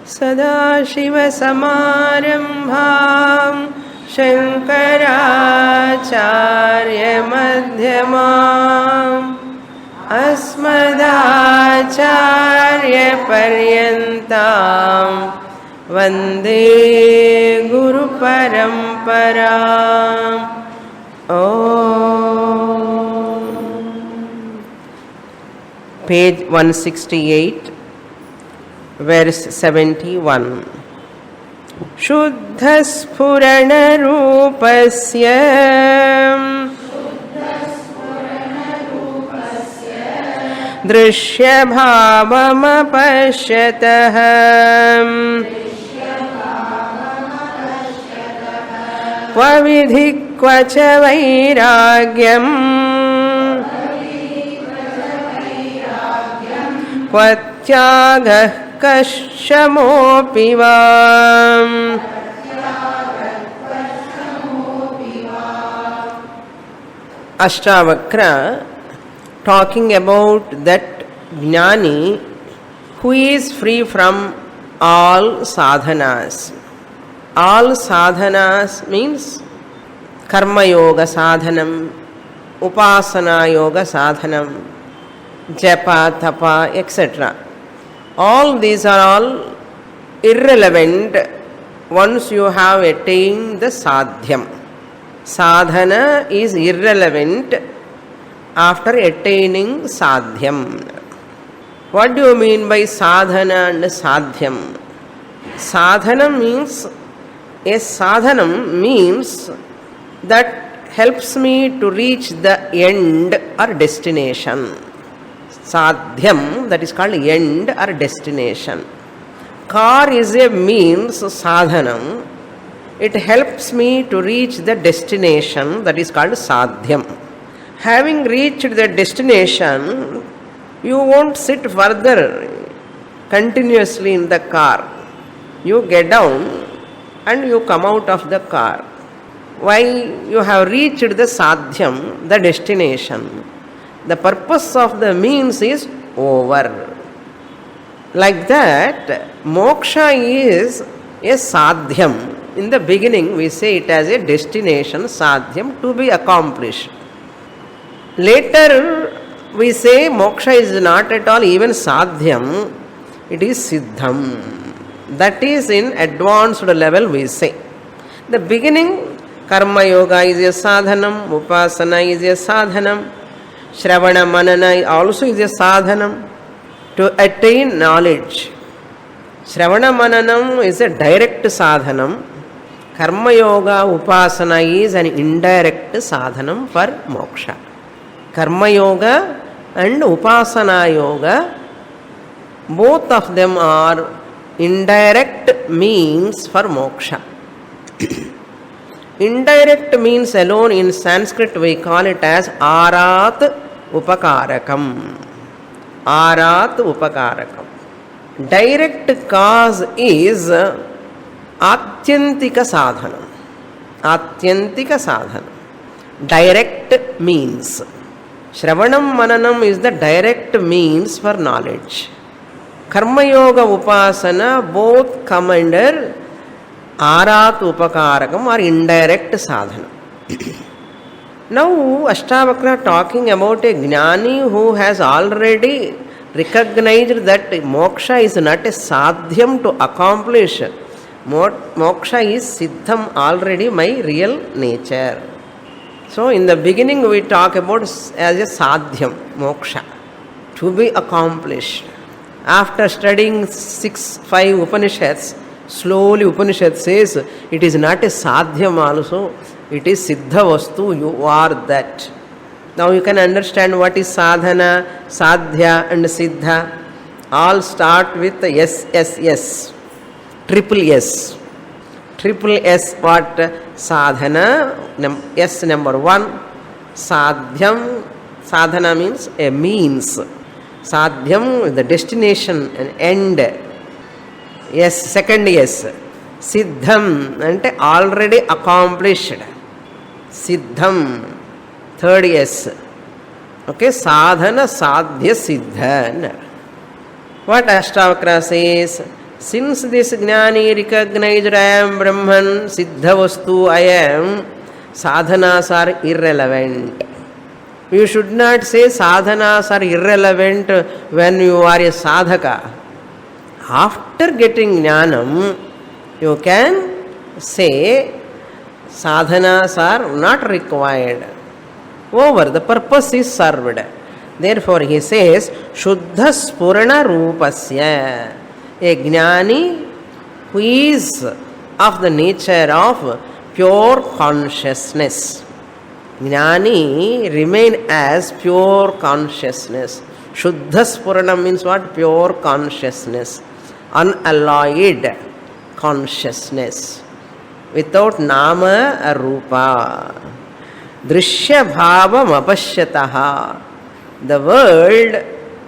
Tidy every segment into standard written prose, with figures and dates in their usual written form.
सदाशिवसमारम्भां शङ्कराचार्यमध्यमाम् अस्मदाचार्यपर्यन्तां वन्दे गुरुपरम्पराम्. Page 168, verse 71. शुद्धस्फुरणरूपस्य दृश्यभावमपश्यतः क्व विधि क्व च वैराग्यम् क्व त्यागः कश्चमोऽपि वा. Ashtavakra talking about that Jnani who is free from all sadhanas. All sadhanas means karma yoga sadhanam, upasana yoga sadhanam, japa, tapa, etc. All these are all irrelevant once you have attained the sadhyam. Sadhana is irrelevant after attaining sadhyam. What do you mean by sadhana and sadhyam? Sadhana means, that helps me to reach the end or destination. Sadhyam, that is called end or destination. Car is a means, sadhanam. It helps me to reach the destination, that is called sadhyam. Having reached the destination, you won't sit further continuously in the car. You get down and you come out of the car. Why? You have reached the sadhyam, the destination. The purpose of the means is over. Like that, moksha is a sadhyam. In the beginning, we say it as a destination, sadhyam, to be accomplished. Later, we say moksha is not at all even sadhyam, it is siddham. That is in advanced level, we say. The beginning, karma yoga is a sadhanam, upasana is a sadhanam, shravana manana also is a sadhanam to attain knowledge. Shravana mananam is a direct sadhanam. Karma yoga, upasana is an indirect sadhanam for moksha. Karma yoga and upasana yoga, both of them are indirect means for moksha. Indirect means alone in Sanskrit we call it as arat upakarakam. Arat upakarakam. Direct cause is atyantika sadhanam. Atyantika sadhanam. Direct means. Shravanam mananam is the direct means for knowledge. Karma yoga upasana both come under arat upakarakam or indirect sadhana. Now Ashtavakra talking about a Jnani who has already recognized that moksha is not a sadhyam to accomplish. Moksha is siddham, already my real nature. So in the beginning we talk about as a sadhyam, moksha, to be accomplished. After studying 5 Upanishads, slowly Upanishad says it is not a sadhyam also, it is siddha vastu, you are that. Now you can understand what is sadhana, sadhya and siddha. All start with S. Triple S. Triple S what? Sadhana, S number 1. Sadhyam, sadhana means a means. Sadhyam is the destination, an end. Yes, second S. Siddham, ante already accomplished. Siddham, third S. Okay, sadhana, sadhya, siddha. What Ashtavakra says? Since this Jnani recognized I am Brahman, Siddha Vastu I am, sadhanas are irrelevant. You should not say sadhanas are irrelevant when you are a sadhaka. After getting jnanam, you can say sadhanas are not required. Over, the purpose is served. Therefore, he says, Shuddha Spurana Rupasya. A jnani who is of the nature of pure consciousness. Jnani remain as pure consciousness. Shuddha Spurana means what? Pure consciousness. Unalloyed consciousness. Without nama or rupa. Drishya bhavam apashyataha. The world,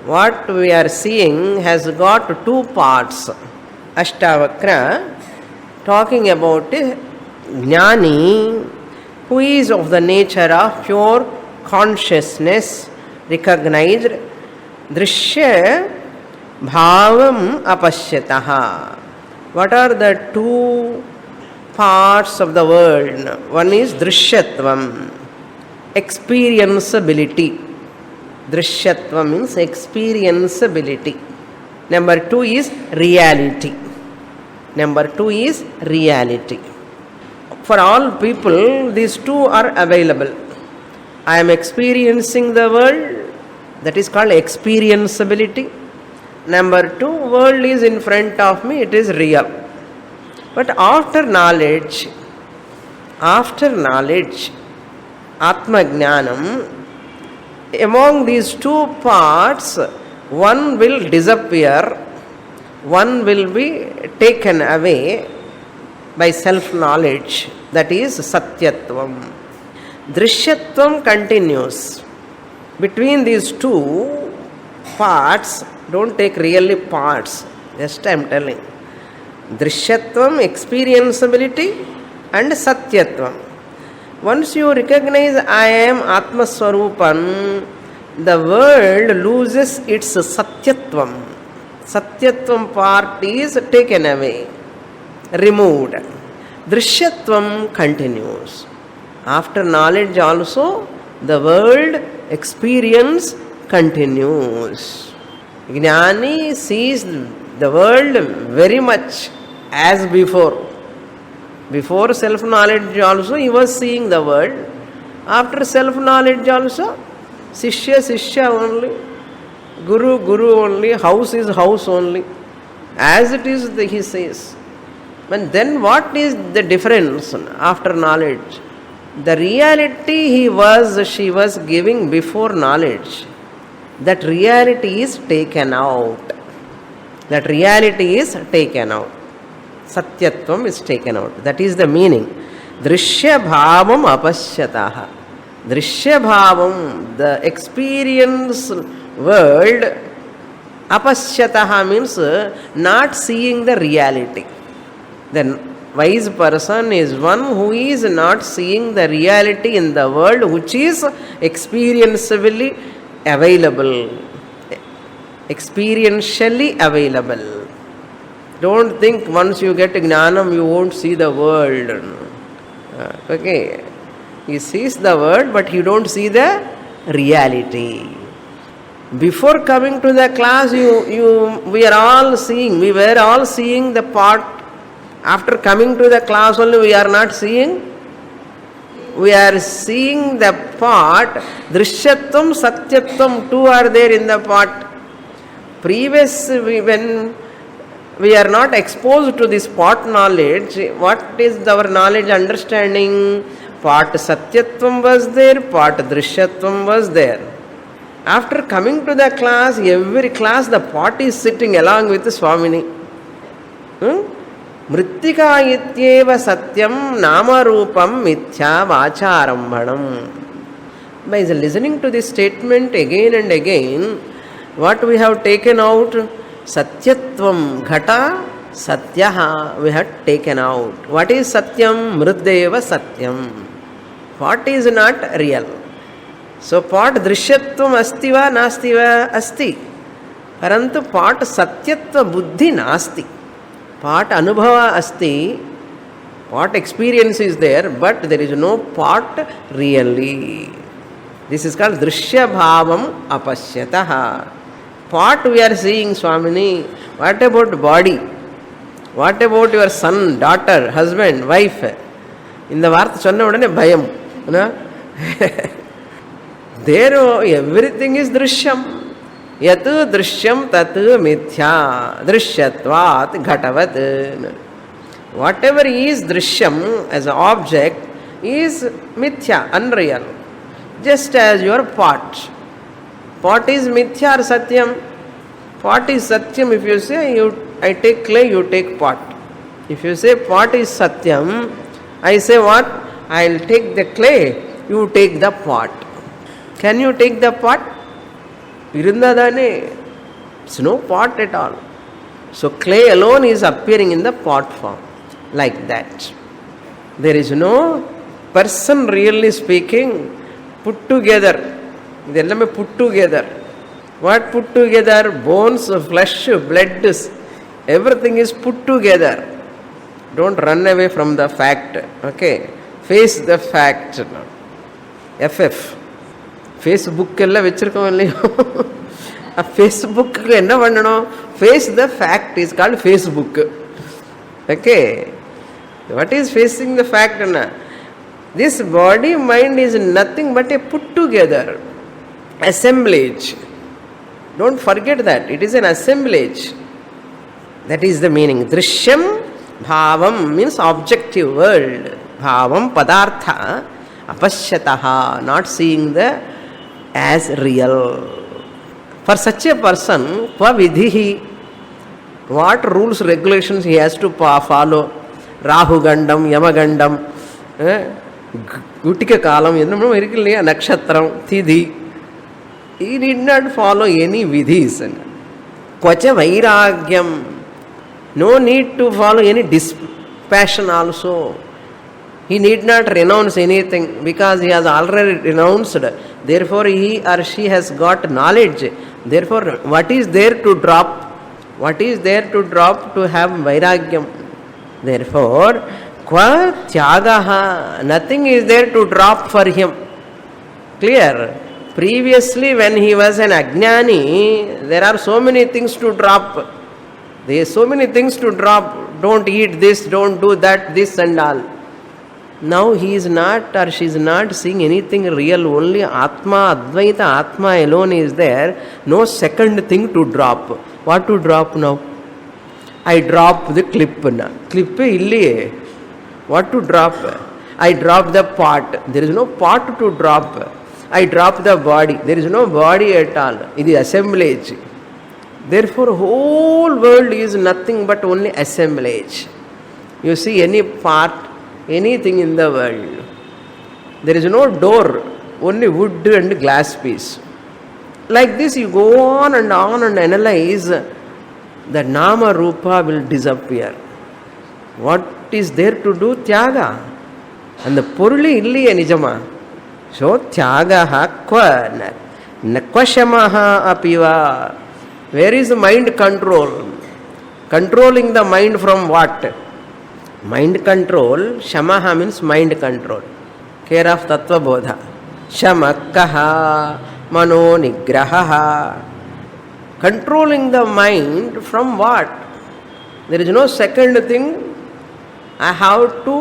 what we are seeing, has got two parts. Ashtavakra, talking about Jnani, who is of the nature of pure consciousness, recognized, Drishya bhavam apashyataha. What are the two parts of the world? One is Drishyatvam, experienceability. Drishyatva means experienceability. Number two is reality. Number two is reality. For all people, these two are available. I am experiencing the world, that is called experienceability. Number two, world is in front of me, it is real. But after knowledge, Atma Jnanam, among these two parts, one will disappear, one will be taken away by self-knowledge, that is Satyatvam. Drishyatvam continues. Between these two parts, don't take really parts, just I am telling. Drishyatvam, experienceability, and Satyatvam. Once you recognize I am Atma Swarupam, the world loses its Satyatvam. Satyatvam part is taken away, removed. Drishyatvam continues. After knowledge also, the world experience continues. Jnani sees the world very much as before. Before self-knowledge also, he was seeing the world. After self-knowledge also, Shishya only, Guru only, house is house only. As it is, he says. And then what is the difference after knowledge? The reality she was giving before knowledge, that reality is taken out. That reality is taken out. Satyatvam is taken out. That is the meaning. Drishya bhavam apashyataha. Drishya bhavam, the experience world, apashyataha means not seeing the reality. The wise person is one who is not seeing the reality in the world which is experientially available. Experientially available. Don't think once you get jnanam you won't see the world. Okay. He sees the world but he don't see the reality. Before coming to the class we were all seeing the part. After coming to the class only we are not seeing. We are seeing the part. Drishyatvam, Satyatvam, two are there in the part. Previous, when we are not exposed to this part knowledge, what is our knowledge understanding? Part Satyatvam was there, part Drishyatvam was there. After coming to the class, every class the part is sitting along with the Swamini. Mrittika ityeva satyam nama rupam mithya vacharambanam. By listening to this statement again and again, what we have taken out? Satyatvam ghata satyaha we have taken out. What is satyam? Mrideva satyam. What is not real? So part drishyatvam asti va nasti va asti. Parantu part satyatva buddhi nasti. Pot anubhava asti, pot experience is there, but there is no pot really. This is called drishya bhavam apashyataha. Pot we are seeing, Swamini. What about body? What about your son, daughter, husband, wife? இந்த வார்த்தை சொன்ன உடனே பயம். There everything is drishyam. Yat drishyam tat mithya. Drishyatvat ghatavat. Whatever is drishyam as an object is mithya, unreal. Just as your pot. Pot is mithya or satyam? Pot is satyam. If you say I take clay, you take pot. If you say pot is satyam, I say what? I'll take the clay, you take the pot. Can you take the pot? Irundadane. It's no pot at all. So clay alone is appearing in the pot form. Like that. There is no person really speaking put together. Idellame put together. What put together? Bones, flesh, blood, everything is put together. Don't run away from the fact. Okay? Face the fact. FF. Facebook எல்லாம் வச்சிருக்கோம் இல்லையோ Facebook என்ன பண்ணணும்? Face the fact is called Facebook. Okay? What is facing the fact? This body mind is nothing but a put together assemblage. Don't forget that. It is an assemblage. That is the meaning. Drishyam bhavam means objective world. Bhavam padartha apashyataha, not seeing the as real. For such a person, kwa vidhihi, what rules, regulations he has to follow? Rahu Gandam, Yamagandam, Gutika Kalam, Nakshatram, Tidhi. He did not follow any vidhis. Kwacha Vairagyam. No need to follow any dispassion also. He need not renounce anything because he has already renounced. Therefore, he or she has got knowledge. Therefore, what is there to drop? What is there to drop? To have Vairagyam. Therefore, Kwa Tyagaha, nothing is there to drop for him. Clear? Previously, when he was an Ajnani, there are so many things to drop. There are so many things to drop. Don't eat this, don't do that, this and all. Now he is not or she is not seeing anything real. Only Atma, Advaita Atma alone is there. No second thing to drop. What to drop now? I drop the clip. Clip illiye. What to drop? I drop the pot. There is no pot to drop. I drop the body. There is no body at all. It is assemblage. Therefore, whole world is nothing but only assemblage. You see any part, anything in the world. There is no door, only wood and glass piece. Like this, you go on and analyze, the Nama Rupa will disappear. What is there to do? Tyaga. And the Puruli illiya nijama. So, Tyagaha kwa nakwashamaha apiva. Where is the mind control? Controlling the mind from what? Mind control, shamaha means mind control. Care of tattva bodha. Shamakaha, mano nigrahaha. Controlling the mind from what? There is no second thing. I have to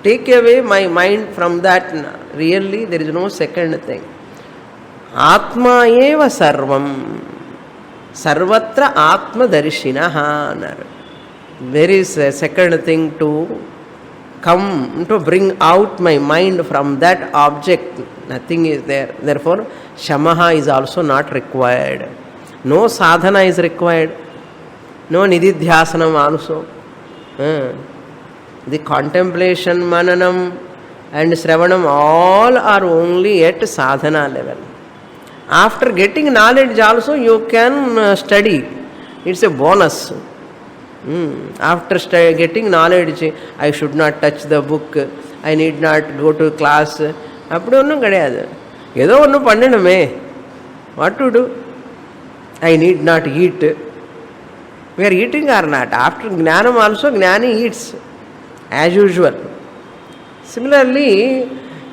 take away my mind from that. Really, there is no second thing. Atma eva sarvam. Sarvatra Atma Darshinaha. There is a second thing to come to bring out my mind from that object. Nothing is there. Therefore, Shamaha is also not required. No sadhana is required. No nididhyasanam also. The contemplation, mananam and Sravanam all are only at sadhana level. After getting knowledge also you can study. It's a bonus. After getting knowledge, I should not touch the book. I need not go to class. அப்படி ஒன்றும் கிடையாது. ஏதோ ஒன்று பண்ணணுமே. What to do? I need not eat. We are eating or not? After Jnanam also, Jnani eats as usual. Similarly,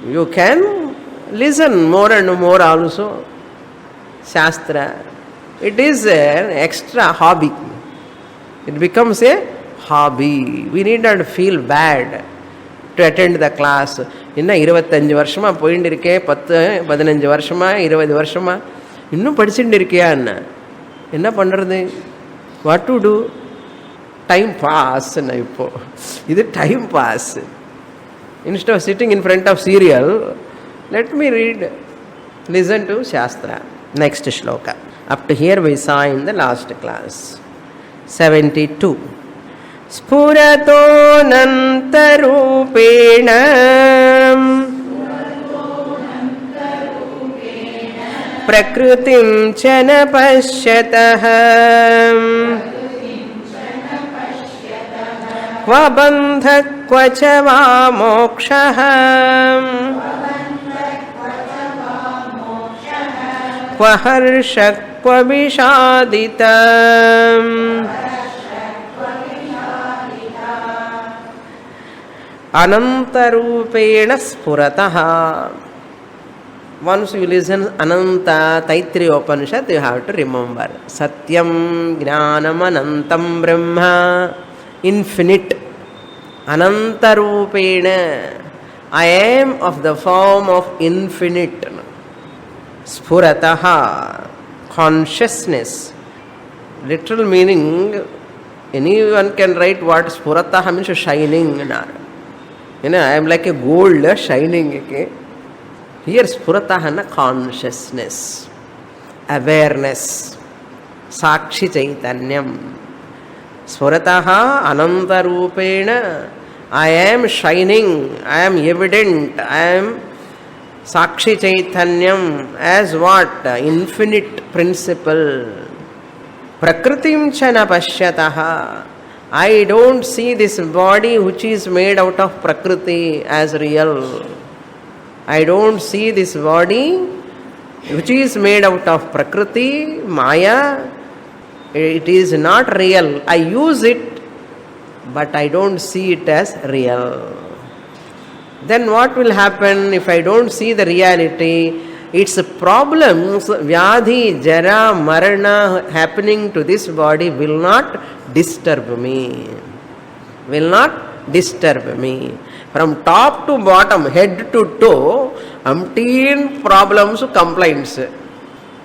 you can listen more and more also. Shastra. It is an extra hobby. It becomes a hobby. We need not feel bad to attend the class. இன்னும் 25 வருஷமா போயிட்டு இருக்கே, 10-15 வருஷமா 20 வருஷமா இன்னும் படிச்சுட்டு இருக்கியா? என்ன பண்ணுறது? What to do? Time pass. இப்போ இது time pass. Instead of sitting in front of serial, let me read, listen to Shastra. Next shloka. Up to here we saw in the last class. 72. Spurato nantarupena prakritim chana pashyatah kva bandha kva cha va mokshah kva harsha kva vishaditam. Anantarupena spurataha. Once you listen Ananta Taittiriya Upanishad, you have to remember Satyam Jnanam Anantam Brahma, infinite. Anantarupena, I am of the form of infinite. Spurataha, consciousness. Literal meaning, anyone can write what Spurataha means, shining. I am like a gold shining. Okay? Here Spuratahana, consciousness, awareness, Sakshi Chaitanyam. Spurataha Anantarupena, I am shining, I am evident, I am Sakshi Chaitanyam as what? Infinite principle. Prakritim chana pashyataha. I don't see this body which is made out of Prakriti as real. I don't see this body which is made out of Prakriti, Maya. It is not real. I use it, but I don't see it as real. Then what will happen if I don't see the reality? Its problems, Vyadhi, Jara, Marana happening to this body will not disturb me. Will not disturb me. From top to bottom, head to toe, umpteen problems, complaints.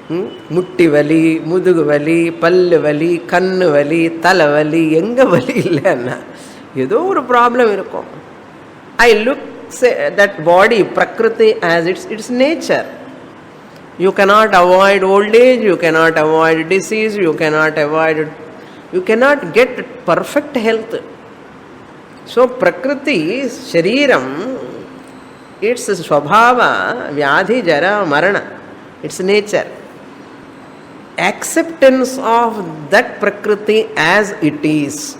Mutti vali, mudugu vali, pallu vali, kannu vali, tala vali, enga vali illa. Yedo oru problem irukum. I look that body, Prakriti, as its nature. You cannot avoid old age, you cannot avoid disease, you cannot get perfect health. So Prakriti, Shariram, its Swabhava, Vyadhi, Jara, Marana, its nature. Acceptance of that Prakriti as it is.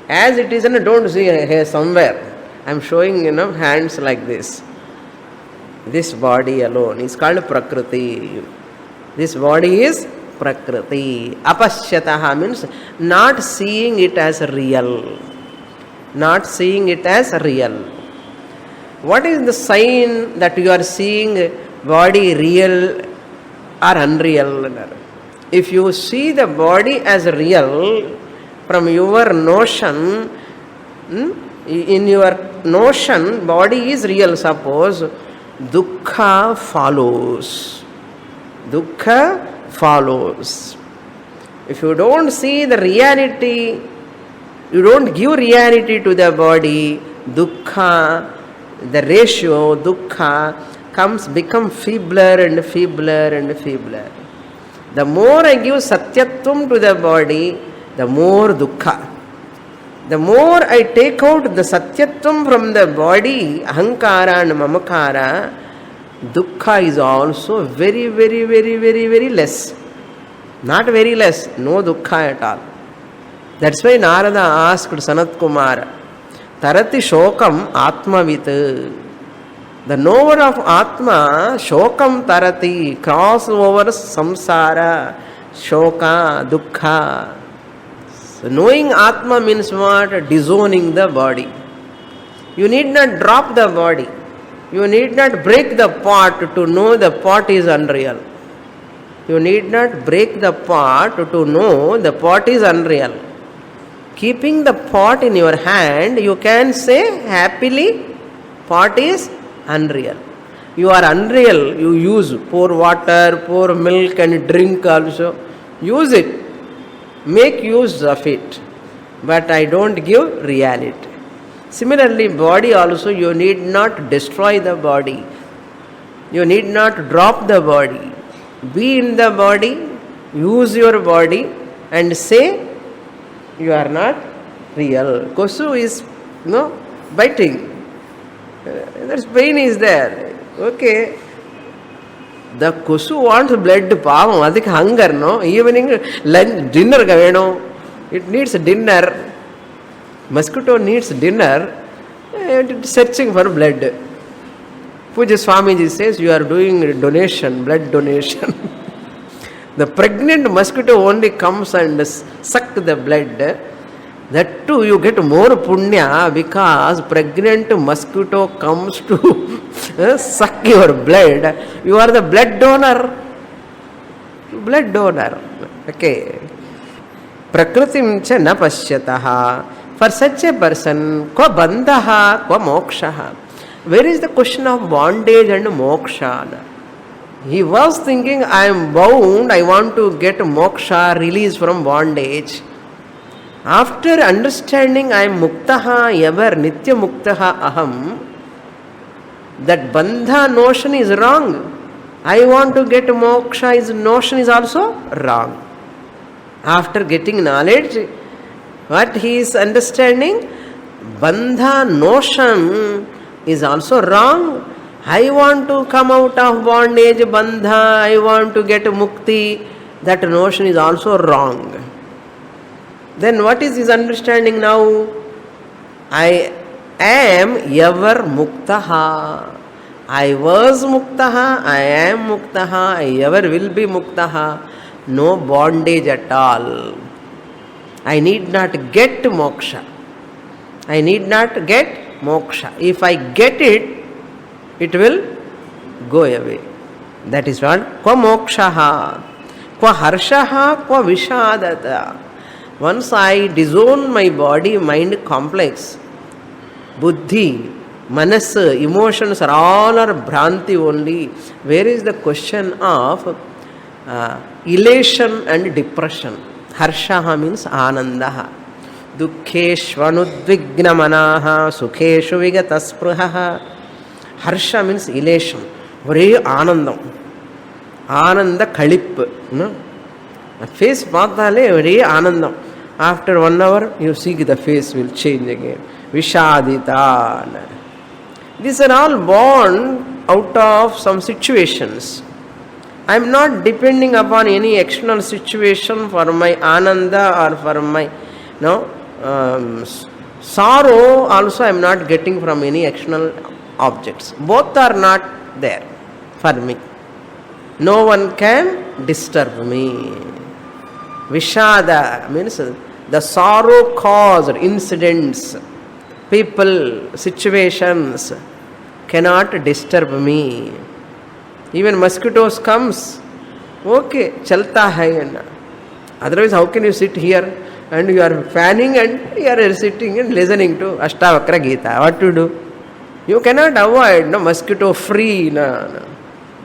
As it is, and don't see here somewhere. I am showing, hands like this. This body alone is called Prakriti. This body is Prakriti. Apashyataha means not seeing it as real. Not seeing it as real. What is the sign that you are seeing body real or unreal? If you see the body as real from your notion, in your notion, body is real, suppose, dukkha follows. Dukkha follows. If you don't see the reality, you don't give reality to the body, dukkha, the ratio, dukkha, become feebler and feebler and feebler. The more I give satyatvam to the body, the more dukkha. The more I take out the satyatvam from the body, ahankara and mamakara, dukkha is also very, very, very, very, very less. Not very less, no dukkha at all. That's why Narada asked Sanat Kumara, Tarati Shokam Atmavit. The knower of Atma, Shokam Tarati, cross over samsara, shoka, dukkha. So knowing Atma means what? Disowning the body. You need not drop the body. You need not break the pot to know the pot is unreal. You need not break the pot to know the pot is unreal. Keeping the pot in your hand, you can say happily, pot is unreal. You are unreal, you use, pour water, pour milk and drink also. Use it, make use of it. But I don't give reality. Similarly, body also, you need not destroy the body. You need not drop the body. Be in the body, use your body and say, you are not real. Kosu is biting. That pain is there. Okay. The kosu wants blood, pavam, adik hunger, no? Evening, lunch, dinner, it needs dinner. Mosquito needs dinner, and it is searching for blood. Puja Swamiji says, you are doing donation, blood donation. The pregnant mosquito only comes and suck the blood. That too you get more punya because pregnant mosquito comes to suck your blood. You are the blood donor. Blood donor. Okay. Prakritim cha na pashyataha. For such a person, kva bandhaha, kva mokshaha. Where is the question of bondage and moksha? He was thinking, I am bound, I want to get moksha, release from bondage. After understanding I am muktaha, ever nitya muktaha aham, that bandha notion is wrong. I want to get moksha, his notion is also wrong. After getting knowledge, what he is understanding? Bandha notion is also wrong. I want to come out of bondage, bandha, I want to get mukti. That notion is also wrong. Then what is his understanding now? I am ever muktaha. I was muktaha, I am muktaha, I ever will be muktaha. No bondage at all. I need not get moksha. I need not get moksha. If I get it, it will go away. That is what? Kwa mokshaha, kwa harshaha, kwa vishadata. Once I disown my body, mind complex, buddhi, manas, emotions are all are bhranti only. Where is the question of elation and depression? Harshaha means anandaha. Dukheshvanudvignamanaha sukheshu vigataspruhaha. Harsha means elation. Very anandam. Ananda kalip. Face pathale very anandam. After 1 hour, you see the face will change again. Vishadita. These are all born out of some situations. I am not depending upon any external situation for my ananda or for my sorrow. Also, I am not getting from any external objects. Both are not there for me. No one can disturb me. Vishada means the sorrow caused incidents, people, situations cannot disturb me. Even mosquitoes comes, okay, chalta hai. Otherwise, how can you sit here and you are fanning and you are sitting and listening to Ashtavakra Gita? What to do? You cannot avoid mosquito free. No.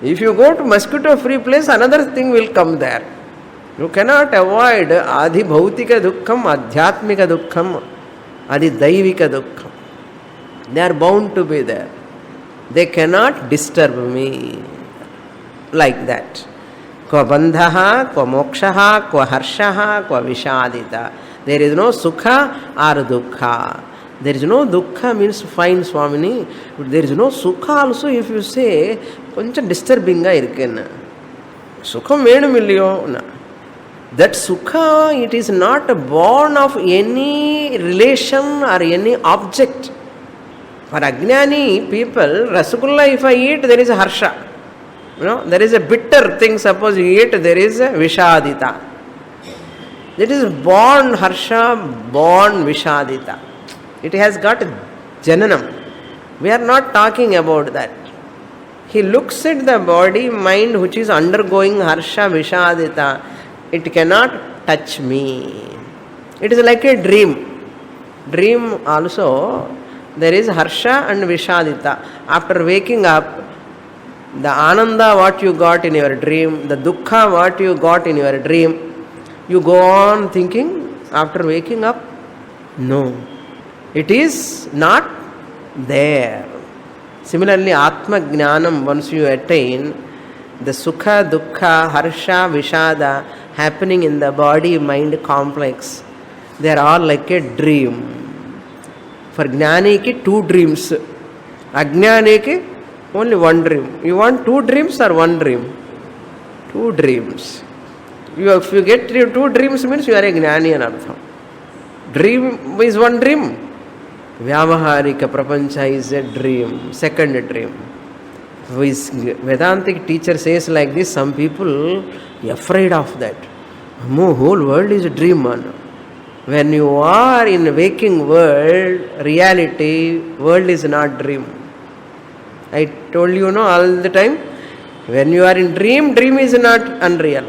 If you go to mosquito free place, another thing will come there. You cannot avoid Adi Bhautika Dukkham, Adhyatmika Dukkham, Adi Daivika Dukkham. They are bound to be there. They cannot disturb me. Like that. Kva bandhaha, kva mokshaha, kva harshaha, kva vishadita. There is no sukha or dukkha. There is no dukkha means fine, Swamini. But there is no sukha also if you say, koncham disturbing ga irukena. Sukham venumilliyo. That sukha, it is not born of any relation or any object. For Ajnani people, Rasgulla if I eat, there is a harsha. There is a bitter thing, suppose you eat, there is a vishadita. That is born Harsha, born Vishadita. It has got Jananam. We are not talking about that. He looks at the body, mind which is undergoing Harsha, Vishadita. It cannot touch me. It is like a dream. Dream also, there is Harsha and Vishadita. After waking up, the Ananda what you got in your dream, the Dukkha what you got in your dream, you go on thinking after waking up? No. It is not there. Similarly, Atma Jnanam, once you attain, the Sukha, Dukkha, Harsha, Vishada happening in the body-mind complex, they are all like a dream. For Jnani ki two dreams. Ajnani ki only one dream. You want two dreams or one dream? Two dreams. If you get two dreams means you are a Jnani and Artham. Dream is one dream. Vyavaharika Prapancha is a dream, second dream. Vedantic teacher says like this, some people are afraid of that. Whole world is a dream, man. When you are in waking world, reality, world is not dream. I told you, all the time, when you are in dream, dream is not unreal.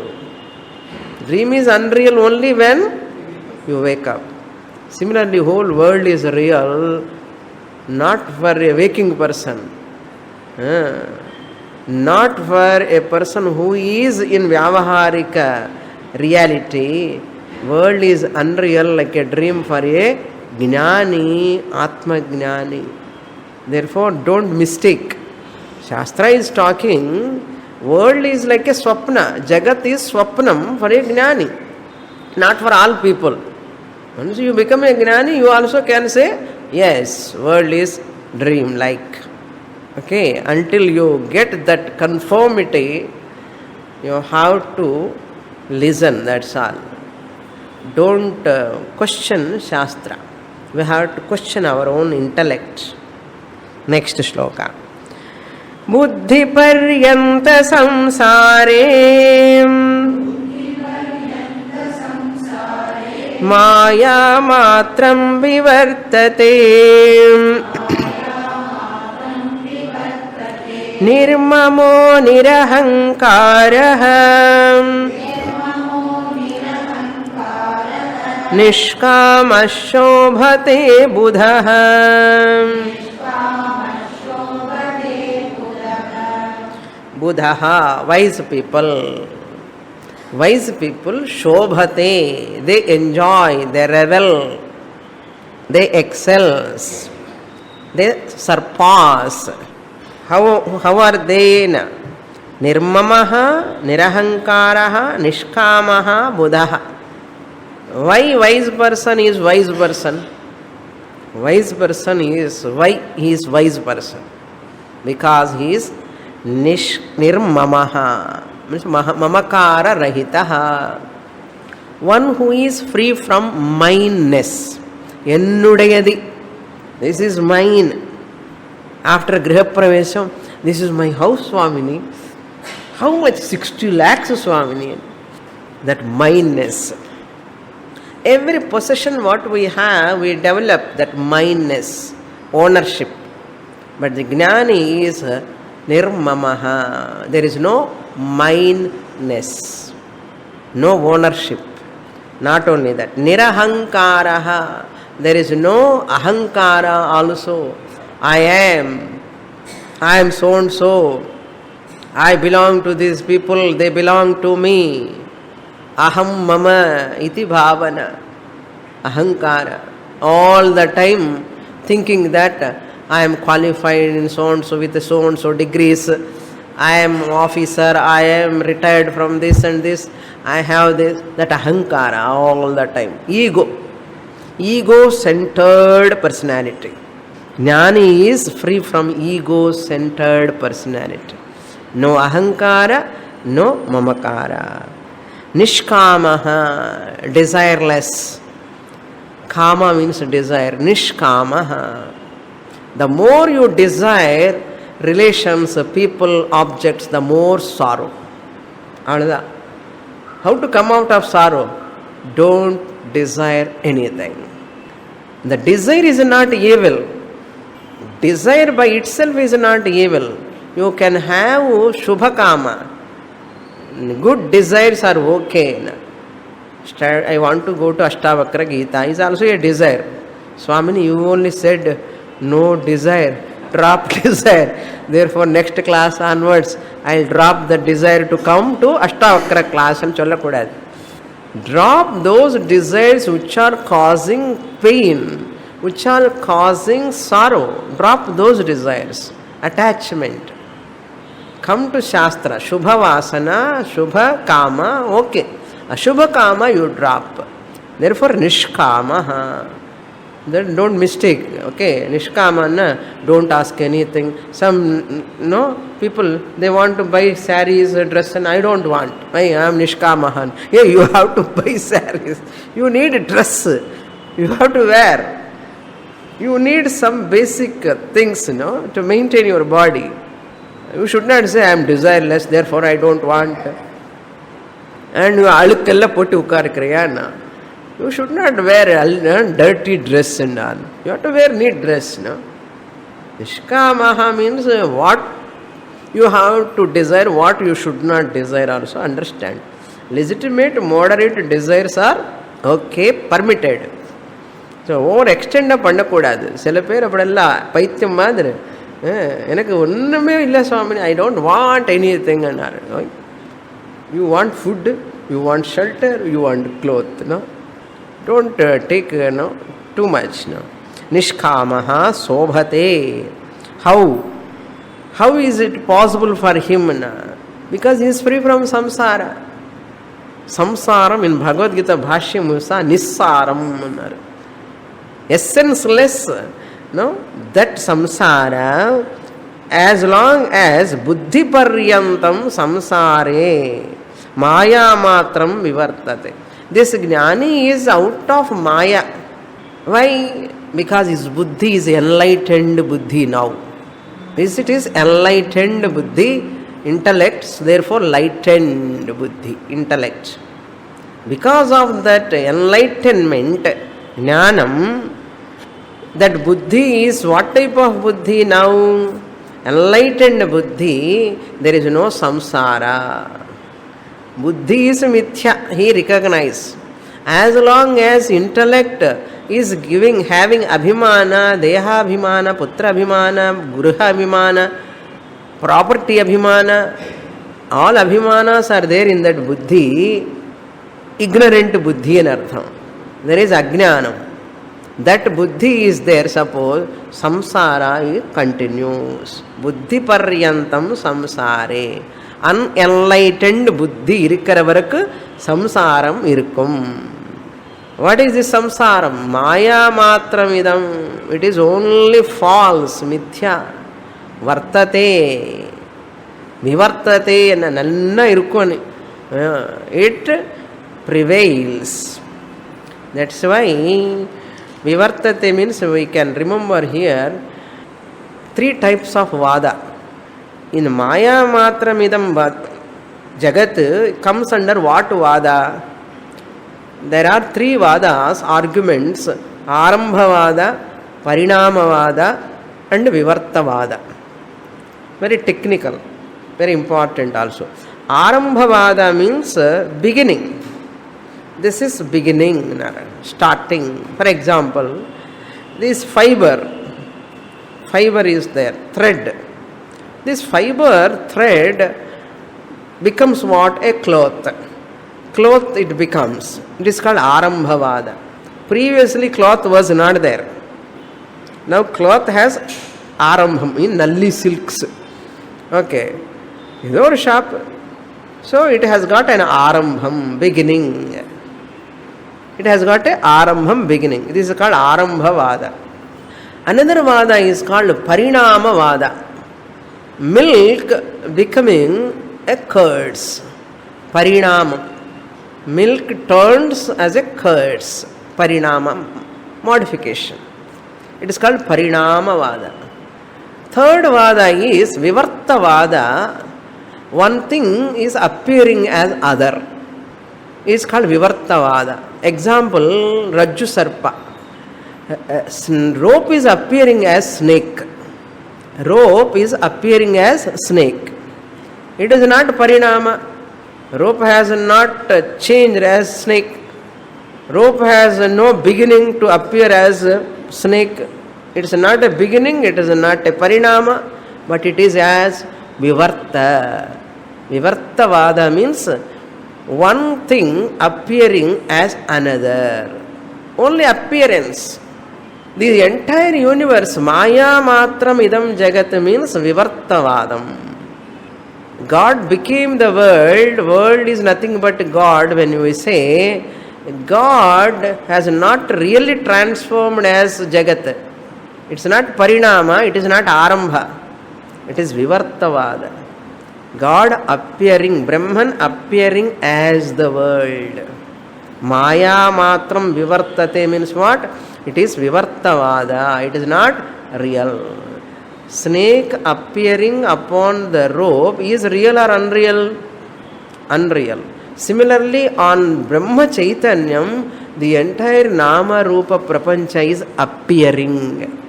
Dream is unreal only when you wake up. Similarly, whole world is real, not for a waking person. Not for a person who is in Vyavaharika reality. World is unreal like a dream for a Jnani, Atma Jnani. Therefore, don't mistake. Shastra is talking, world is like a swapna. Jagat is swapnam for a Jnani, not for all people. Once you become a Jnani, you also can say, yes, world is dream-like. Okay, until you get that conformity, you have to listen, that's all. Don't question Shastra. We have to question our own intellect. Next shloka. Buddhi paryanta samsare Maya matram vivartate Nirmamo nirahankarah Nishkamashobhate buddhah Buddha, wise people. Wise people, shobhate, they enjoy, they revel, they excel, they surpass. How are they? Nirmamaha, nirahankaraha, nishkamaha, buddha. Why wise person is wise person? Wise person is, why he is wise person? Because he is nirmamaha. Means mamakara rahitaha. One who is free from mineness. Ennudayadi. This is mine. After Grihapravesham, this is my house, Swamini. How much? 60 lakhs, Swamini. That mineness. Every possession what we have, we develop that mineness, ownership. But the Jnani is nirmamaha. There is no mineness, no ownership. Not only that, nirahankaraha. There is no ahankara also. I am so and so. I belong to these people, they belong to me. Aham mama iti bhavana. Ahankara. All the time thinking that I am qualified in so and so with so and so degrees. I am officer, I am retired from this and this. I have this, that ahankara all the time. Ego-centered personality. Jnani is free from ego-centered personality. No ahankara, no mamakara. Nishkamaha, desireless. Kama means desire. Nishkamaha. The more you desire relations, people, objects, the more sorrow. How to come out of sorrow? don't desire anything. The desire is not evil. Desire by itself is not evil. You can have Shubha Kama. Good desires are okay. I want to go to Ashtavakra Gita is also a desire. Swamini, you only said no desire, drop desire. Therefore, next class onwards, I'll drop the desire to come to Ashtavakra class and chollakudadu. Drop those desires which are causing pain, which are causing sorrow. Drop those desires, attachment. Come to Shastra, Shubha Vasana, Shubha Kama, okay. Ashubha Kama you drop. Therefore, Nishkama. Then don't mistake, okay? Nishkama, don't ask anything. Some, people, they want to buy saris, dress, and I don't want. I am Nishkamahan. Yeah, you have to buy saris. You need a dress. You have to wear. You need some basic things, to maintain your body. You should not say, I am desireless, therefore I don't want. And you alukella pottu ukkarikriya. You should not wear a dirty dress and all. You have to wear neat dress, Nishkamaha means what you have to desire, what you should not desire also understand. Legitimate, moderate desires are okay, permitted. So, over extend பண்ணக்கூடாது. சில பேர் அப்படியெல்லாம் பைத்தியம் மாதிரி எனக்கு ஒன்றுமே இல்லை சுவாமி, I don't want anything. You want food, you want shelter, you want clothes. Don't take too much. Nishkamaha sobhate. How is it possible for him? Because he is free from samsara. Samsaram in Bhagavad Gita Bhashyam Musa Nissaram. Essenceless. That samsara, as long as buddhi paryantam samsare maya matram vivartate. This jnani is out of maya. Why? Because his buddhi is enlightened buddhi now. This it is enlightened buddhi, intellect, therefore lightened buddhi, intellect. Because of that enlightenment, jnanam, that buddhi is what type of buddhi now? Enlightened buddhi, there is no samsara. Buddhi is mithya, he recognizes. As long as intellect is having abhimana, deha abhimana, putra abhimana, gruha abhimana, property abhimana, all abhimanas are there in that buddhi, ignorant buddhi in artham. There is ajnanam. That buddhi is there, suppose samsara continues. Buddhi paryantam samsare. Unenlightened buddhi irikkaravaraku samsaram irukkum. What is this samsaram? Maya matramidam. It is only false, mithya. Vartate. Vivartate enna nanna irukku. It prevails. That's why Vivartate means we can remember here 3 types of vada. In Maya Matramidam Jagat comes under what vada? There are 3 vadas, arguments: Arambhavada, Parinamavada, and Vivartavada. Very technical, very important also. Arambhavada means beginning. This is beginning, starting. For example, this fiber is there, thread. This fiber thread becomes what? A cloth. Cloth it becomes. It is called Arambhavada. Previously cloth was not there. Now cloth has Arambham in Nalli silks. Okay. In our shop. So it has got an Arambham, beginning. It has got a Arambham, beginning. This is called Arambhavada. Another vada is called Parinamavada. Milk becoming a curds. Parinama. Milk turns as a curds. Parinama. Modification. It is called Parinamavada. Third vada is Vivartavada. One thing is appearing as other. is called Vivartavada. Example, Rajju Sarpa. Rope is appearing as snake. Rope is appearing as snake. It is not Parinama. Rope has not changed as snake. Rope has no beginning to appear as snake. It is not a beginning, it is not a Parinama, but it is as Vivarta. Vivartavada means one thing appearing as another. Only appearance. The entire universe, Maya Matram Idam Jagat means Vivartavadam. God became the world. World is nothing but God. When we say God has not really transformed as Jagat. It's not Parinama, it is not Arambha. It is Vivartavada. God appearing, Brahman appearing as the world. Maya Matram Vivartate means what? It is Vivartavada. It is not real. Snake appearing upon the rope is real or unreal? Unreal. Similarly, on Brahma Chaitanyam, the entire Nama Rupa Prapancha is appearing.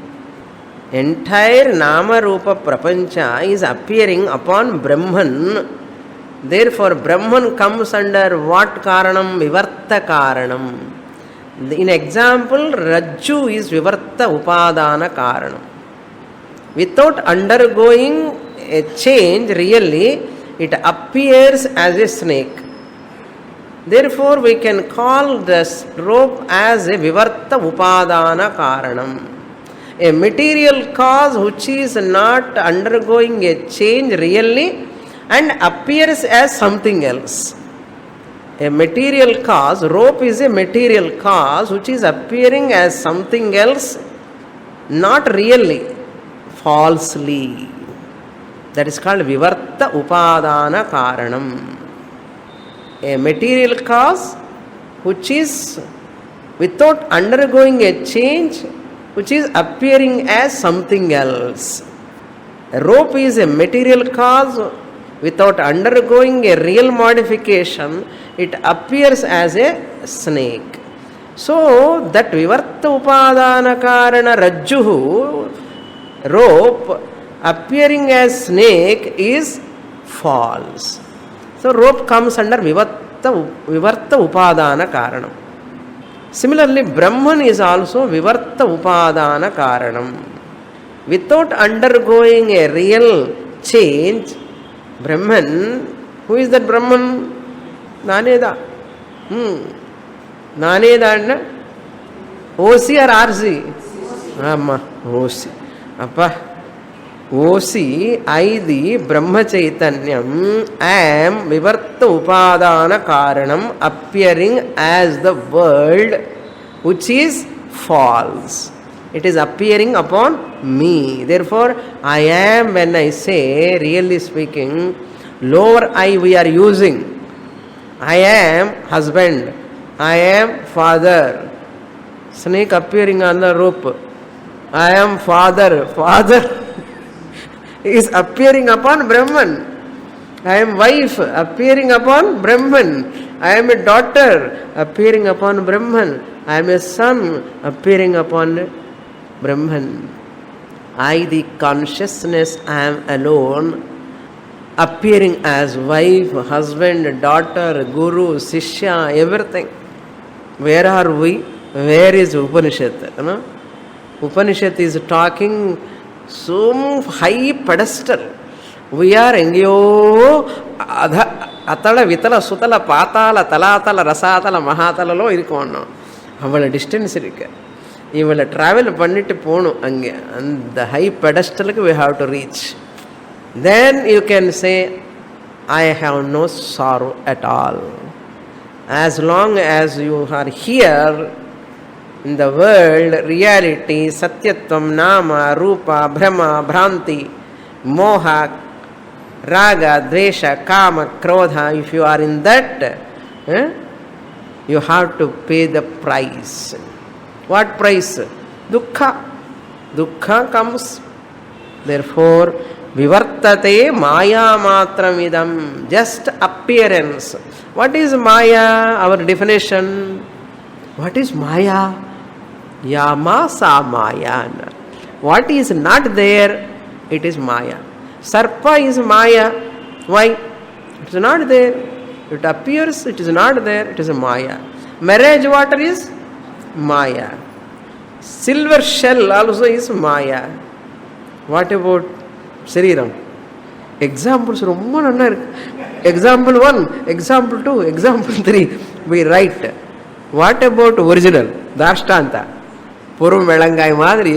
Entire Nama Rupa Prapancha is appearing upon Brahman. Therefore, Brahman comes under what Karanam? Vivarta Karanam. In example, Rajju is Vivarta Upadana Karanam. Without undergoing a change, really, it appears as a snake. Therefore, we can call this rope as a Vivarta Upadana Karanam. A material cause which is not undergoing a change really and appears as something else. A material cause, rope is a material cause which is appearing as something else, not really, falsely. That is called Vivarta Upadana Karanam. A material cause which is without undergoing a change, which is appearing as something else. A rope is a material cause without undergoing a real modification, it appears as a snake. So that Vivarta Upadana Karana Rajjuhu, rope appearing as snake is false. So rope comes under Vivarta Upadana Karanam. Similarly, Brahman is also Vivarta Upadana Karanam. Without undergoing a real change, Brahman, who is that Brahman? Naneda. Naneda, OC or RC? Amma, OC. Appa. OC, I the Brahma Chaitanyam, am Vivarta Upadana Karanam, appearing as the world which is false. It is appearing upon me. Therefore, I am, when I say, really speaking, lower I we are using. I am husband. I am father. Snake appearing on the rope. I am father. Father is appearing upon Brahman. I am wife appearing upon Brahman. I am a daughter appearing upon Brahman. I am a son appearing upon Brahman. I, the consciousness, am alone, appearing as wife, husband, daughter, guru, sishya, everything. Where are we? Where is Upanishad? No? Upanishad is talking some high pedestal. We are engiyo atala vitala sutala patala talatala rasatala mahatala lo irukonu. Avala distance irukku. Ivala travel pannittu ponu ange, and the high pedestal we have to reach. Then you can say, I have no sorrow at all. As long as you are here in the world, reality, satyatvam, nama, rupa, brahma, bhranti, moha, raga, dvesha, kama, krodha, if you are in that, you have to pay the price. What price? Dukkha. Dukkha comes. Therefore, Vivartate maya matramidam. Just appearance. What is maya? Our definition. What is maya? Yama sa maya. What is not there, it is maya. Sarpa is maya. Why? It is not there. It appears, it is not there, it is a maya. Marriage water is maya. Silver shell also is maya. What about Sariram? Examples ரொம்ப நல்லா இருக்கு. Example 1, example 2, example 3 we write. What about original? தாஷ்டாந்தா பொறும் விளங்காய் மாதிரி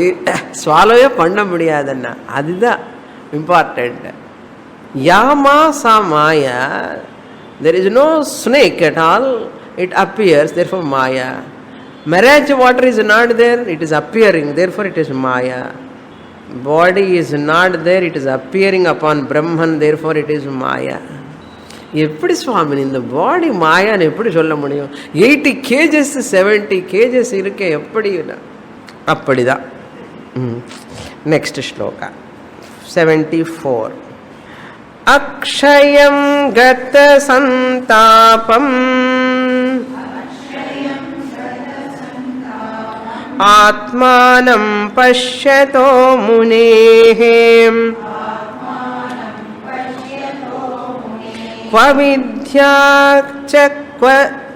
ஸ்வாலோவே பண்ண முடியாதுன்னா அதுதான் important. யாமா சா மாயா. There is no snake at all. It appears, therefore maya. Marriage water is not there, it is appearing, therefore it is maya. Body is not there, it is appearing upon Brahman, therefore it is maya. எப்படி சுவாமி இந்த பாடி மாயான்னு எப்படி சொல்ல முடியும்? 80 kgs 70 kgs இருக்க எப்படி? அப்படிதான். Next shloka 74. Akshayam கத சந்தாபம் ஆத்மானம் பஷ்யதோ முனேஹ क्व विद्या च क्व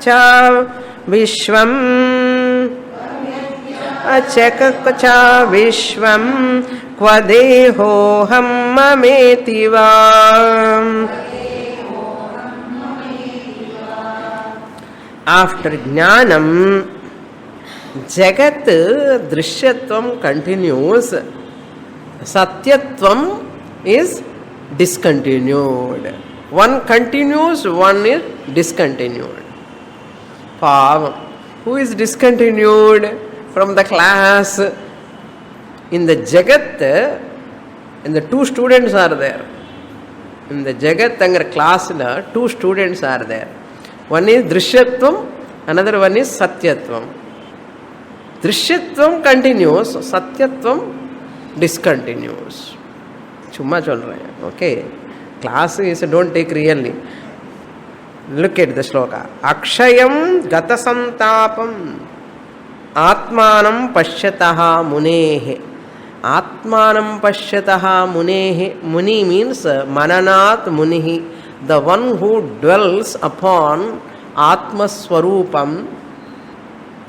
च विश्वम् क्व च विश्वम् क्व देहोऽहं ममेति वा. After jnanam, jagat drishyatvam continues, satyatvam is discontinued. One continues, one is discontinued. Pavam. Who is discontinued from the class? In the Jagat, in the two students are there. In the Jagat angar class, two students are there. One is Drishyatvam, another one is Satyatvam. Drishyatvam continues, Satyatvam discontinues. Chumma chol rahe hain. Okay. Class is don't take really. Look at the shloka. Akshayam gata santapam atmanam pashyataha munehe. Atmanam pashyataha munehe. Muni means mananat munihi. The one who dwells upon atma swarupam,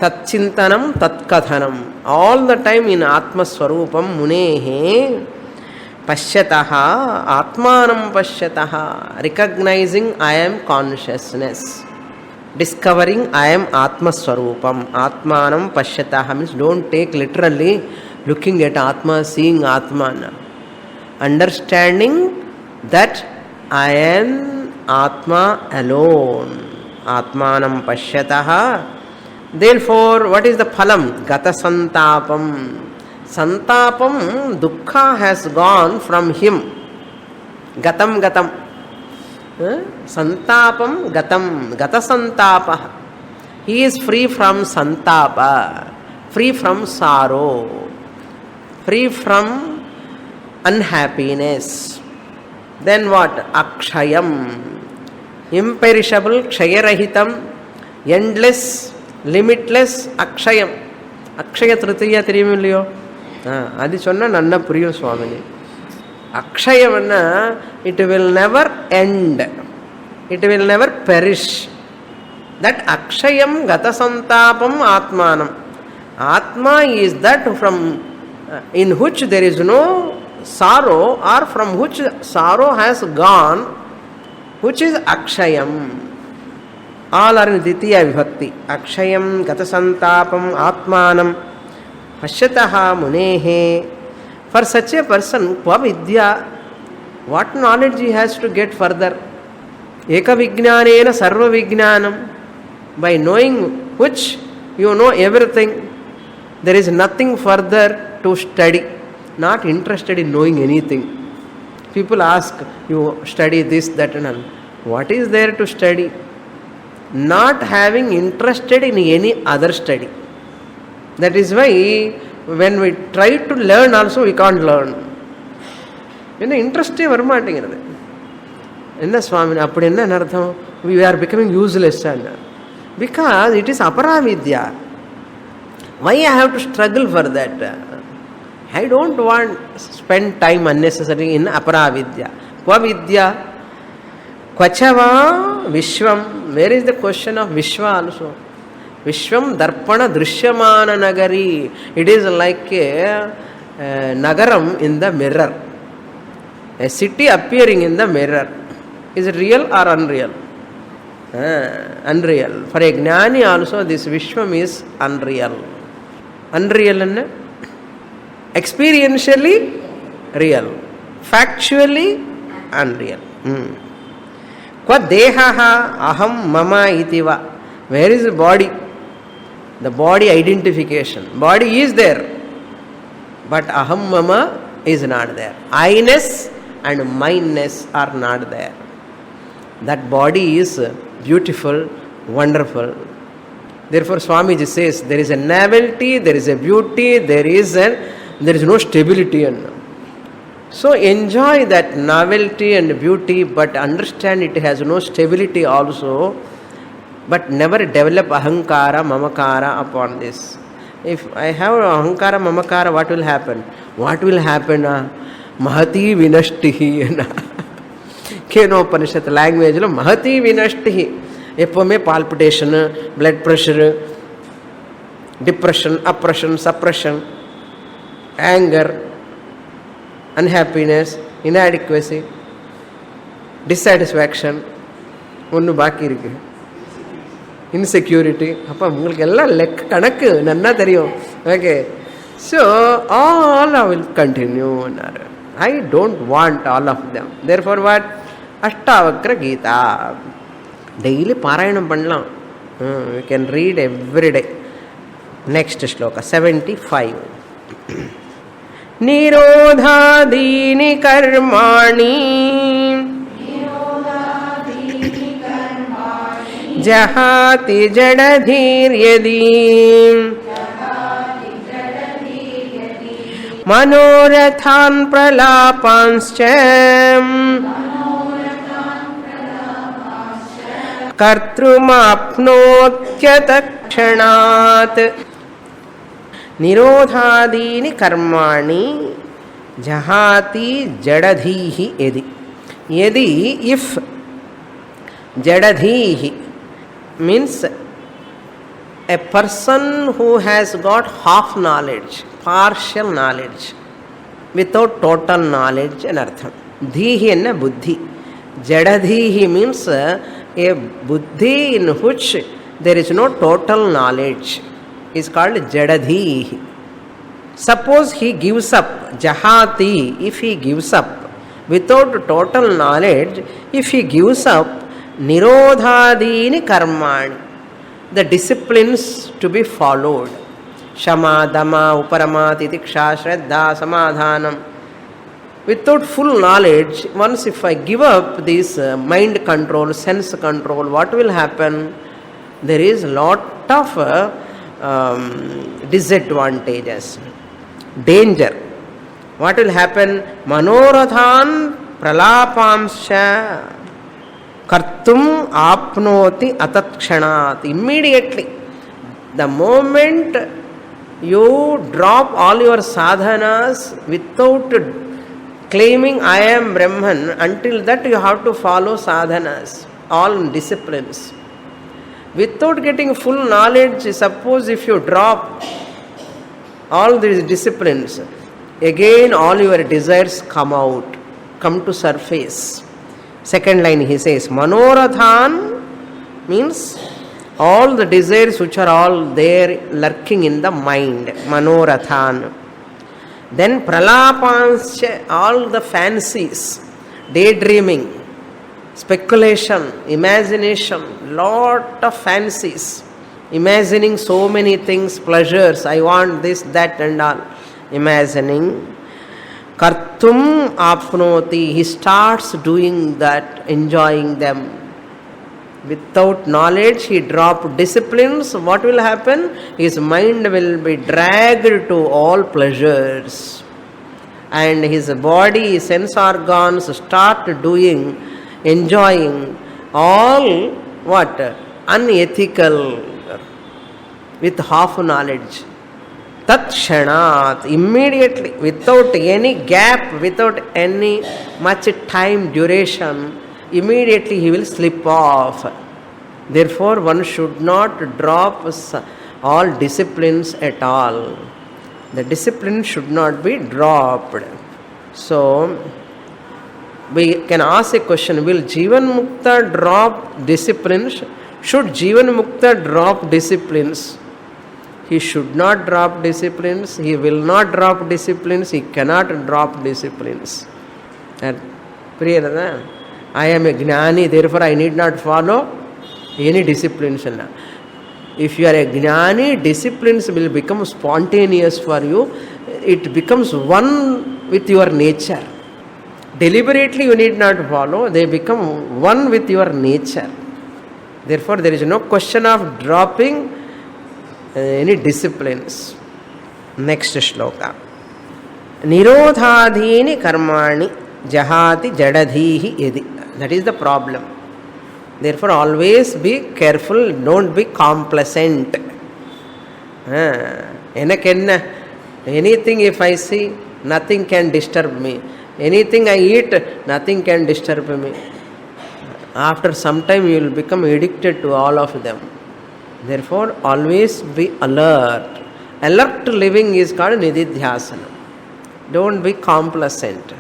tatchintanam tatkathanam. All the time in atma swarupam munehe. Pashyataha, atmanam pashyataha, recognizing I am consciousness, discovering I am atma swarupam. Atmanam pashyataha means don't take literally looking at atma, seeing atman. Understanding that I am atma alone. Atmanam pashyataha. Therefore, what is the phalam? Gata santapam. Santapam, dukkha has gone from him. Gatam gatam. Santapam gatam. Gata santapa. He is free from santapa. Free from sorrow. Free from unhappiness. Then what? Akshayam. Imperishable, kshayarahitam. Endless, limitless, akshayam. Akshaya Tritiya தெரியுமில்லையோ? அது சொன்னால் நல்லா புரியும் சுவாமினி. அக்ஷயம்னா it will never end, it will never perish. That akshayam gata santapam atmanam. Atma is that from in which there is no sorrow, or from which sorrow has gone, which is akshayam. All are in Ditiya Vibhakti. Akshayam gata santapam atmanam pashyataha munehe. For such a person, kva vidya, what knowledge he has to get further? Eka vijnanena sarva vijnanam. By knowing which you know everything, there is nothing further to study. Not interested in knowing anything. People ask, you study this, that and all. What is there to study? Not having interested in any other study. That is why when we try to learn also we can't learn. என்ன இன்ட்ரெஸ்டே வரமாட்டேங்கிறது. என்ன சுவாமி அப்படி என்ன அர்த்தம்? we are becoming useless. Because it is aparavidya. Why I have to struggle for that? I don't want spend time unnecessarily in aparavidya. Kvavidya? Kvachava Vishwam. Where is the question of Vishwa also? Vishwam Darpana Drishyamana Nagari. It is like a Nagaram in the mirror. A city appearing in the mirror. Is it real or unreal? Unreal. For a Gnani also this Vishwam is unreal. Unreal and experientially real. Factually unreal. Kva dehaha aham mama itiva. Where is the body? The body identification. Body is there. But aham mama is not there. I-ness and mindness are not there. That body is beautiful, wonderful. Therefore Swamiji says there is a novelty, there is a beauty, there is no stability. So enjoy that novelty and beauty, but understand it has no stability also. But never develop ahankara, mamakara upon this. If I have ahankara, mamakara, what will happen? What will happen? Mahati vinashtihi. Kenopanishad language lo Mahati vinashtihi. எப்போவுமே palpitation, blood pressure, depression, oppression, suppression, anger, unhappiness, inadequacy, dissatisfaction, ஒன்று பாக்கி இருக்கு, insecurity. அப்போ உங்களுக்கு எல்லாம் கணக்கு நன்னா தெரியும். Okay, so all I will continue. I don't want all of them. Therefore what? Ashtavakra Gita daily பாராயணம் பண்ணலாம். You can read every day. Next shloka 75. நிரோதாதீனி கர்மாணி ஜஹாதி ஜடதீர்யதி மனோரதான் பிரலாபான்ஸ்ச कर्तृमाप्नोत्यतक्षणात्. निरोधादीनि कर्माणि जहाति जडधीहि यदि. यदि if जडधीहि means a person who has got half knowledge, partial knowledge, without total knowledge and artham. Dhihi enna buddhi. Jadadhihi means a buddhi in which there is no total knowledge is called jadadhihi. Suppose he gives up, jahati, if he gives up without total knowledge, if he gives up nirodhadini karmani, the disciplines to be followed, shama, dama, uparama, titiksha, shraddha, samadhanam, without full knowledge, once if I give up this mind control, sense control, what will happen? There is lot of disadvantages, danger. What will happen? Manorathan pralapamsha kartum apnoti atakshanat. Immediately, the moment you drop all your sadhanas without claiming I am Brahman, until that you have to follow sadhanas, all disciplines. Without getting full knowledge, suppose if you drop all these disciplines, again all your desires come out, come to surface. Second line he says, Manorathan means all the desires which are all there lurking in the mind, Manorathan. Then pralapanscha, all the fancies, daydreaming, speculation, imagination, lot of fancies, imagining so many things, pleasures, I want this, that and all, imagining. Kartum apnoti, he starts doing that, enjoying them. Without knowledge, he dropped disciplines. What will happen? His mind will be dragged to all pleasures. and his body, sense organs start doing, enjoying all what? Unethical, with half knowledge. Tat kshanat, immediately, without any gap, without any much time duration, immediately he will slip off. Therefore, one should not drop all disciplines at all. The discipline should not be dropped. So, we can ask a question, will Jivan Mukta drop disciplines? Should Jivan Mukta drop disciplines? He should not drop disciplines. He will not drop disciplines. He cannot drop disciplines. And I am a Jnani, therefore I need not follow any disciplines. If you are a Jnani, disciplines will become spontaneous for you. It becomes one with your nature. Deliberately you need not follow. They become one with your nature. Therefore there is no question of dropping any disciplines. Next shloka. Nirodhadhini karmani jahati jadadhihi yadi. That is the problem. Therefore always be careful, don't be complacent. Anything if I see, nothing can disturb me. Anything I eat, nothing can disturb me. After some time you will become addicted to all of them. Therefore, always be alert. Alert living is called nididhyasana. Don't be complacent.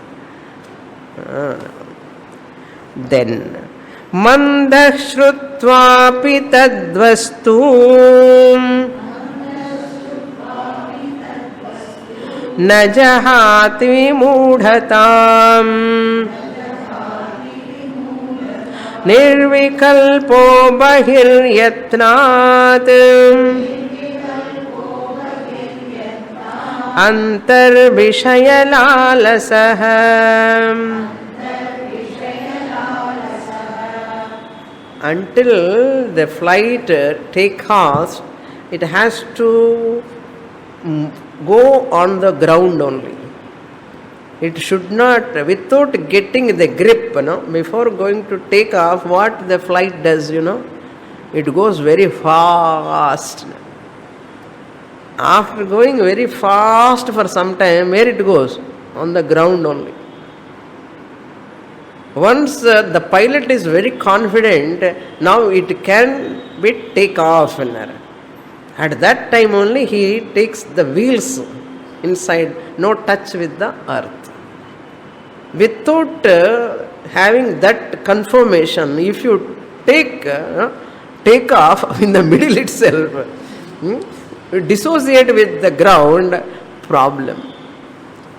Then, mandah shrutvapi tadvastu na jahati vimudhatam nirvikalpo bahiryatnat antar vishayalalasah. Until the flight takes off, it has to go on the ground only. It should not, without getting the grip, before going to take off, what the flight does, it goes very fast. After going very fast for some time, where it goes? On the ground only. Once the pilot is very confident, now it can be take off. At that time only he takes the wheels inside, no touch with the earth. Without having that confirmation, if you take off in the middle itself, dissociate with the ground, problem.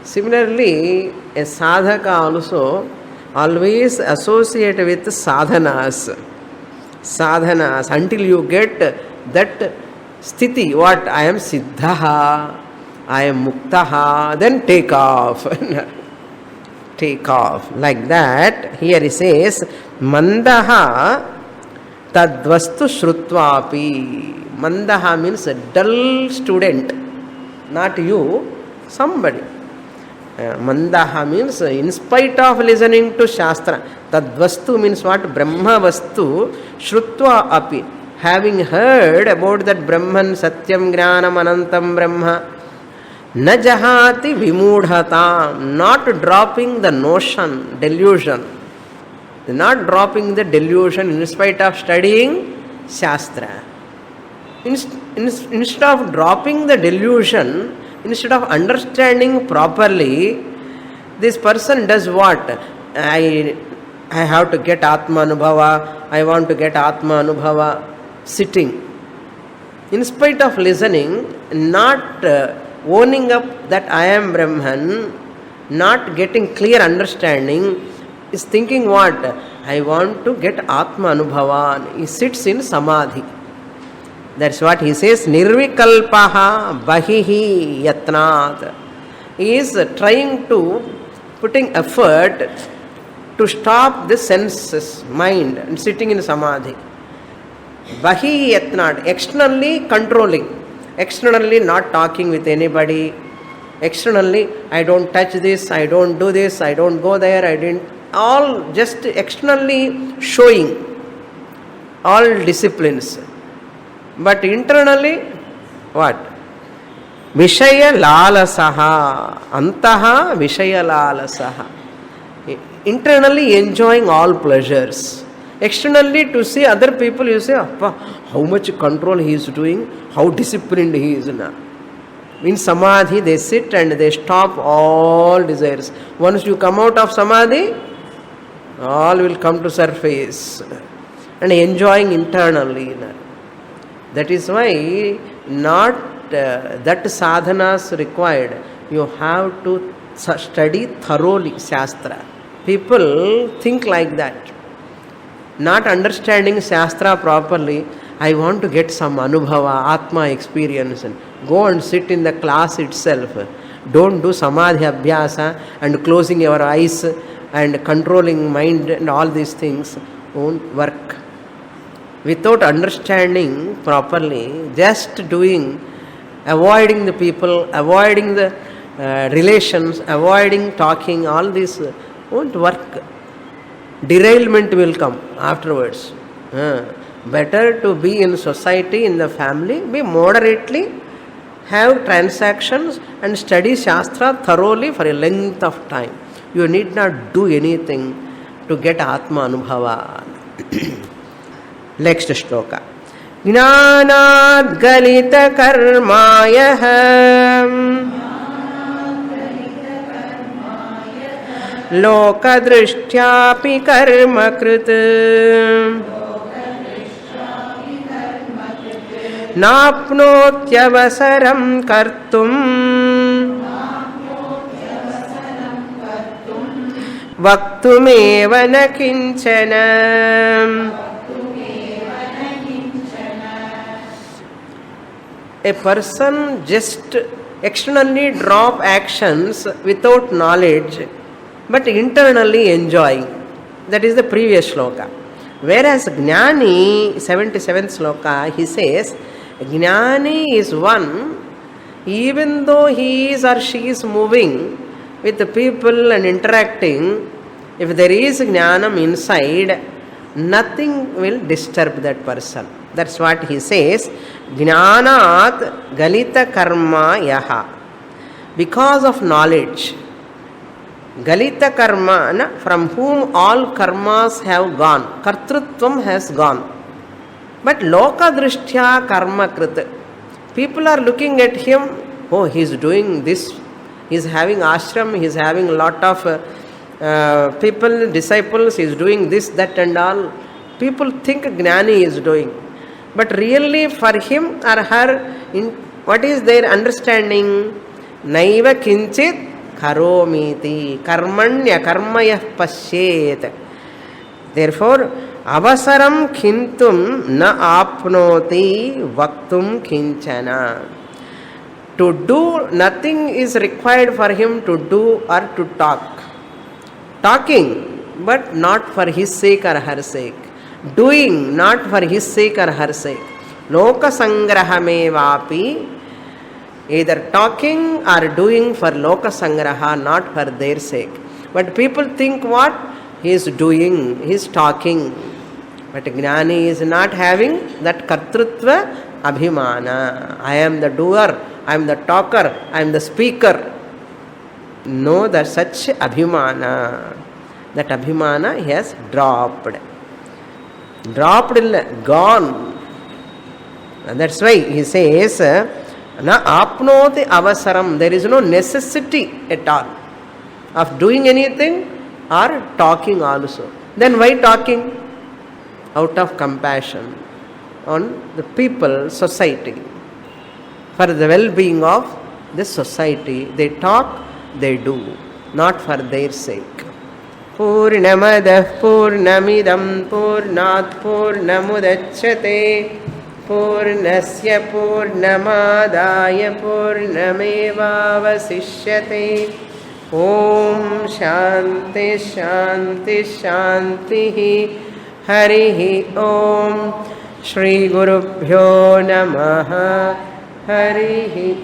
Similarly, a sadhaka also always associate with sadhanas. Sadhanas, until you get that sthiti, what? I am siddhaha, I am muktaha, then take off. Take off. Like that, here he says, mandaha tadvastu shrutvapi. Mandaha means a dull student. Not you, somebody. Mandaha means in spite of listening to Shastra. Tadvastu means what? Brahma vastu shrutva api. Having heard about that Brahman, Satyam, Jnanam, Anantam, Brahma, na jahati vimudhatam. Not dropping the notion, delusion. Not dropping the delusion in spite of studying Shastra. Instead of dropping the delusion, instead of understanding properly, this person does what? I have to get Atma Anubhava, I want to get Atma Anubhava, sitting. In spite of listening, not owning up that I am Brahman, not getting clear understanding, is thinking what? I want to get Atma Anubhava. He sits in Samadhi. That's what he says, nirvikalpaha bahihi yatnat. He is trying to, putting effort to stop the senses, mind, and sitting in samadhi. Bahihi yatnat, externally controlling, externally not talking with anybody, Externally, I don't touch this, I don't do this, I don't go there, I didn't. All just externally showing all disciplines. But internally, what? Vishaya lalasaha, antaha vishaya lalasaha. Internally enjoying all pleasures. Externally to see other people, you say, Appa, how much control he is doing, how disciplined he is now. In samadhi, they sit and they stop all desires. Once you come out of samadhi, all will come to surface. And enjoying internally. That is why not that sadhanas required. You have to study thoroughly Shastra. People think like that. Not understanding Shastra properly, I want to get some anubhava, atma experience. Go and sit in the class itself. Don't do samadhi abhyasa and closing your eyes and controlling mind and all these things won't work. Without understanding properly, just doing, avoiding the people, avoiding the relations, avoiding talking, all this won't work. Derailment will come afterwards. Better to be in society, in the family, be moderately, have transactions and study Shastra thoroughly for a length of time. You need not do anything to get Atma Anubhava. Next shloka. Jnanat galita karmayah lokadrishtyapi karma krit napnothyavasaram kartum vaktumeva na kinchana. A person just externally drop actions without knowledge, but internally enjoying. That is the previous shloka. Whereas Jnani, 77th sloka, he says, Jnani is one, even though he is or she is moving with the people and interacting, if there is Jnanam inside, nothing will disturb that person. That's what he says. Jnanat galita karma yaha. Because of knowledge. Galita karma, from whom all karmas have gone. Kartrutvam has gone. But loka drishtya karma krit. People are looking at him. Oh, he is doing this. He is having ashram. He is having a lot of people, disciples. He is doing this, that and all. People think Jnani is doing. But really for him or her, what is their understanding? Naiva kinchit karomiti. Karmanya karmayah pasyet. Therefore, avasaram kintum na apnoti vaktum kinchana. To do, nothing is required for him to do or to talk. Talking, but not for his sake or her sake. Doing, not for his sake or her sake. Loka sangrahamevapi, either talking or doing for loka sangraha, not for their sake. But people think what? He is doing, he is talking. But Jnani is not having that kartrutva abhimana. I am the doer, I am the talker, I am the speaker. No, that such abhimana. That abhimana he has dropped. Gone. And that's why he says, na apnoti avasaram. There is no necessity at all of doing anything or talking also. Then why talking? Out of compassion on the people, society. For the well-being of the society. They talk, they do. Not for their sake. Purnamadah Purnamidam Purnat Purnamudachyate Purnasya Purnamadaya Purnamevavasishyate. Om Shanti Shanti Shanti Harihi Om Shri Gurubhyo Namaha Harihi